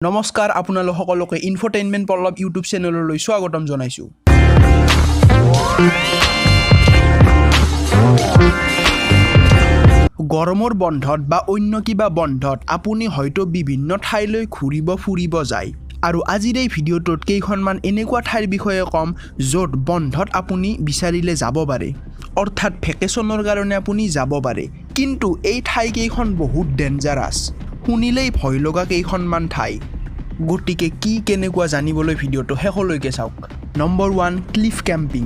নমস্কাৰ আপোনালোক সকলোকে ইনফোটেইনমেন্ট পল্লাব ইউটিউব চেনেললৈ স্বাগতম জনাইছো। গৰমৰ বন্ধত বা অন্য কিবা বন্ধত আপুনি হয়তো বিভিন্ন ঠাইলৈ ফুৰিব যায় আৰু আজিৰ এই ভিডিঅ'টোত কেইখনমান এনেকুৱা ঠাইৰ বিষয়ে কম য'ত বন্ধত আপুনি বিচাৰিলে যাব পাৰে, অৰ্থাৎ ভেকেশনৰ কাৰণে আপুনি যাব পাৰে, কিন্তু এই ঠাই কেইখন বহুত ডেঞ্জাৰাছ, শুনিলেই ভয় লগা কেইখনমান ঠাই। গতিকে কি কেনেকুৱা জানিবলৈ ভিডিঅ'টো শেষলৈকে চাওক। Number 1, cliff camping.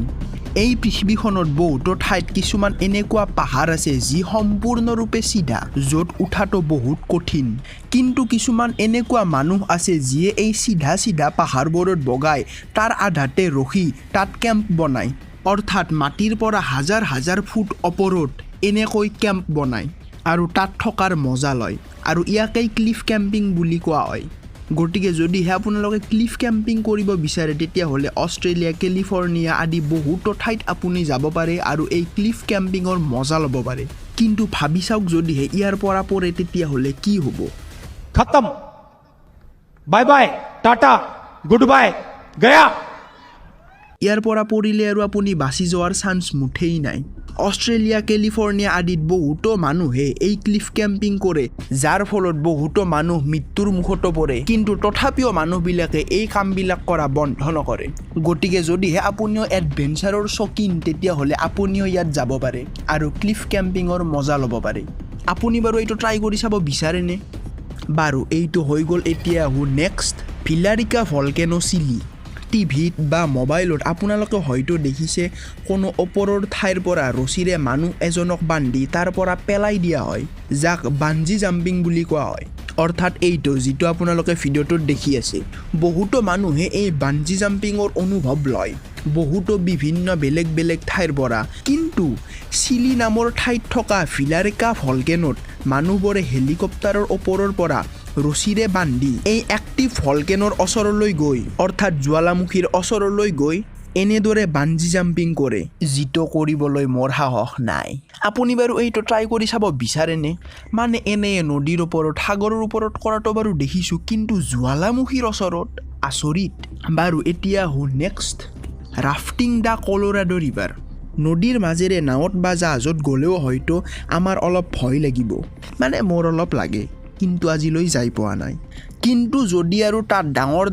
এই পৃথিৱীখনত বহুতো ঠাইত কিছুমান এনেকুৱা পাহাৰ আছে যি সম্পূৰ্ণৰূপে সিধা, য'ত উঠাটো বহুত কঠিন, কিন্তু কিছুমান এনেকুৱা মানুহ আছে যিয়ে এই সিধা পাহাৰবোৰত বগাই তাৰ আধাতে ৰখি তাত কেম্প বনায়, অৰ্থাৎ মাটিৰ পৰা হাজাৰ ফুট ওপৰত এনেকৈ কেম্প বনায় আৰু তাত থকাৰ মজা লয়, আৰু ইয়াকেই ক্লিফ কেম্পিং বুলি কোৱা হয়। গতিকে যদিহে আপোনালোকে ক্লিফ কেম্পিং কৰিব বিচাৰে তেতিয়াহ'লে অষ্ট্ৰেলিয়া, কেলিফৰ্ণিয়া আদি বহুতো ঠাইত আপুনি যাব পাৰে আৰু এই ক্লিফ কেম্পিঙৰ মজা ল'ব পাৰে। কিন্তু ভাবি চাওক যদিহে ইয়াৰ পৰা পৰে তেতিয়াহ'লে কি হ'ব? খতম, bye bye, tata, good bye, গয়া। ইয়াৰ পৰা পৰিলে আৰু আপুনি বাচি যোৱাৰ চান্স মুঠেই নাই। অষ্ট্ৰেলিয়া, কেলিফৰ্ণিয়া আদিত বহুতো মানুহে এই ক্লিফ কেম্পিং কৰে, যাৰ ফলত বহুতো মানুহ মৃত্যুৰ মুখতো পৰে, কিন্তু তথাপিও মানুহবিলাকে এই কামবিলাক কৰা বন্ধ নকৰে। গতিকে যদিহে আপুনিও এডভেঞ্চাৰৰ চকীন তেতিয়াহ'লে আপুনিও ইয়াত যাব পাৰে আৰু ক্লিফ কেম্পিঙৰ মজা ল'ব পাৰে। আপুনি বাৰু এইটো ট্ৰাই কৰি চাব বিচাৰেনে? বাৰু এইটো হৈ গ'ল। এতিয়া আহোঁ নেক্সট, ভিলাৰিকা ভলকেনো চিলি। টিভিত বা মোবাইলত আপোনালোকে হয়তো দেখিছে কোনো ওপৰৰ ঠাইৰ পৰা ৰছীৰে মানুহ এজনক বান্ধি তাৰ পৰা পেলাই দিয়া হয়, যাক বাঞ্জি জাম্পিং বুলি কোৱা হয়, অৰ্থাৎ এইটো যিটো আপোনালোকে ভিডিঅ'টোত দেখি আছে। বহুতো মানুহে এই বাঞ্জি জাম্পিঙৰ অনুভৱ লয় বহুতো বিভিন্ন বেলেগ ঠাইৰ পৰা, কিন্তু চিলি নামৰ ঠাইত থকা ভিলাৰিকা ভলকেনোত মানুহবোৰে হেলিকপ্টাৰৰ ওপৰৰ পৰা ৰছীৰে বান্ধি এই এক্টিভ ভলকেনৰ ওচৰলৈ গৈ, অৰ্থাৎ জ্বালামুখীৰ ওচৰলৈ গৈ এনেদৰে বাঞ্জি জাম্পিং কৰে, যিটো কৰিবলৈ মোৰ সাহস নাই। আপুনি বাৰু এইটো ট্ৰাই কৰি চাব বিচাৰেনে? মানে এনে নদীৰ ওপৰত, সাগৰৰ ওপৰত কৰাটো বাৰু দেখিছোঁ, কিন্তু জ্বালামুখীৰ ওচৰত আচৰিত। বাৰু এতিয়া আহোঁ next, rafting the Colorado river. নদীৰ মাজেৰে নাৱত বা জাহাজত গ'লেও হয়তো আমাৰ অলপ ভয় লাগিব, মানে মোৰ অলপ লাগে, কিন্তু আজিলৈ যাই পোৱা নাই। কিন্তু যদি আৰু তাত ডাঙৰ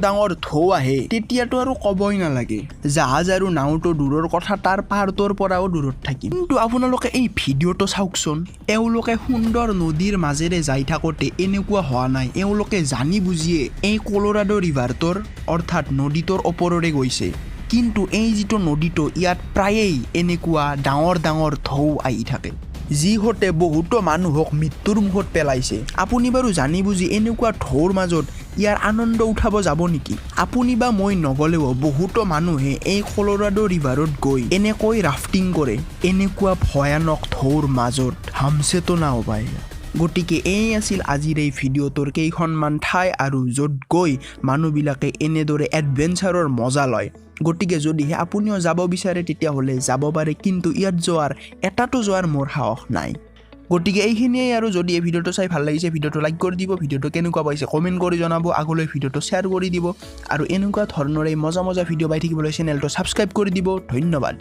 ঢৌ আহে তেতিয়াতো আৰু ক'বই নালাগে, জাহাজ আৰু নাওটো দূৰৰ কথা, তাৰ পাৰটোৰ পৰাও দূৰত থাকিম। কিন্তু আপোনালোকে এই ভিডিঅ'টো চাওকচোন, এওঁলোকে সুন্দৰ নদীৰ মাজেৰে যাই থাকোঁতে এনেকুৱা হোৱা নাই, এওঁলোকে জানি বুজিয়ে এই কলৰাডো ৰিভাৰটোৰ, অৰ্থাৎ নদীটোৰ ওপৰৰে গৈছে, কিন্তু এই যিটো নদীটো ইয়াত প্ৰায়েই এনেকুৱা ডাঙৰ ঢৌ আহি থাকে, যিহতে বহুতো মানুহক মৃত্যুৰ মুখত পেলাইছে। আপুনি বাৰু জানি বুজি এনেকুৱা ঢৌৰ মাজত ইয়াৰ আনন্দ উঠাব যাব নেকি? আপুনি বা মই নগ'লেও বহুতো মানুহে এই কলৰাডো ৰিভাৰত গৈ এনেকৈ ৰাফটিং কৰে, এনেকুৱা ভয়ানক ঢৌৰ মাজত। হামছে তো না পায়। গতিকে এই আছিল আজিৰ এই ভিডিঅ'টোৰ কেইখনমান ঠাই আৰু য'ত গৈ মানুহবিলাকে এনেদৰে এডভেঞ্চাৰৰ মজা লয়। গতিকে যদিহে আপুনিও যাব বিচাৰে তেতিয়াহ'লে যাব পাৰে, কিন্তু ইয়াত যোৱাৰ মোৰ সাহস নাই। গতিকে এইখিনিয়ে আৰু। যদি এই ভিডিঅ'টো চাই ভাল লাগিছে ভিডিঅ'টো লাইক কৰি দিব, ভিডিঅ'টো কেনেকুৱা পাইছে কমেণ্ট কৰি জনাব, আগলৈ ভিডিঅ'টো শ্বেয়াৰ কৰি দিব, আৰু এনেকুৱা ধৰণৰ এই মজা ভিডিঅ' পাই থাকিবলৈ চেনেলটো ছাবস্ক্ৰাইব কৰি দিব। ধন্যবাদ।